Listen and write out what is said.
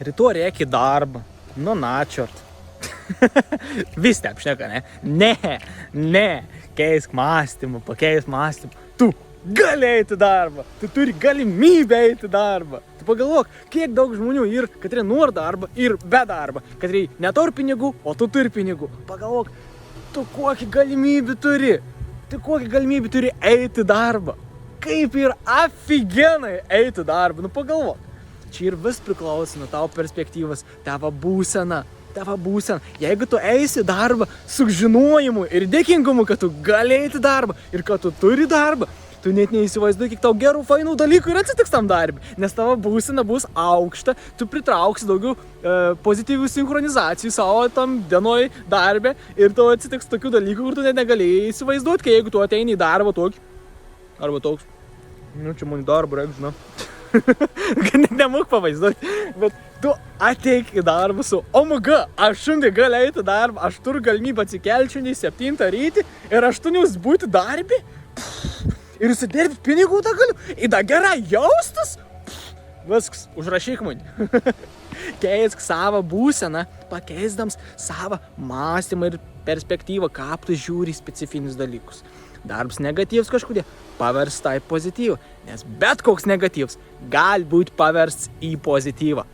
rytoj reikia į darbą. Nu, načiort. Vis taip šneka, ne? Ne. Keisk mąstymą, pakeisk mąstymą. Tu gali eiti į darbą. Tu turi galimybę eiti į darbą. Tu pagalvok, kiek daug žmonių ir, kad jie nori darbą ir be darbą. Kad jie neturi pinigų, o tu turi pinigų. Pagalvok, tu kokį galimybę turi. Tu kokį galimybę turi eiti į darbą. Kaip ir afigenai eiti į darbą. Nu pagalvok. Čia ir vis priklauso nuo tavo perspektyvos, tavo būsena. Jeigu tu eisi į darbą su žinojimu ir dėkingumu, kad tu gali eiti į darbą ir kad tu turi darbą, tu net neįsivaizduoji, kiek tau gerų, fainų dalykų ir atsitiks tam darbui. Nes tavo būsena bus aukšta, tu pritrauksi daugiau pozityvių sinchronizacijų savo tam dienoj darbe ir tau atsitiks tokių dalykų, kur tu net negalėjai įsivaizduoti, kai jeigu tu ateini į darbą tokį arba toks. Nu, čia man į darbą reikia, žinau. Net nemūk pavaizduoti, bet tu ateik į darbą su OMG, aš šiandien galiu eiti į darbą, aš turiu galimybę atsikelti šiandien 7 rytį ir 8 būti darbe ir užsidirbti pinigų tą galiu, ir da gerai jaustis. Viskas, užrašyk mane. Keisk savo būseną, pakeisdams savo mąstymą ir perspektyvą, kaip tu žiūri specifinius dalykus. Darbs negatyvs kažkodėl pavers tai pozityvą, nes bet koks negatyvs gali būti paversts į pozityvą.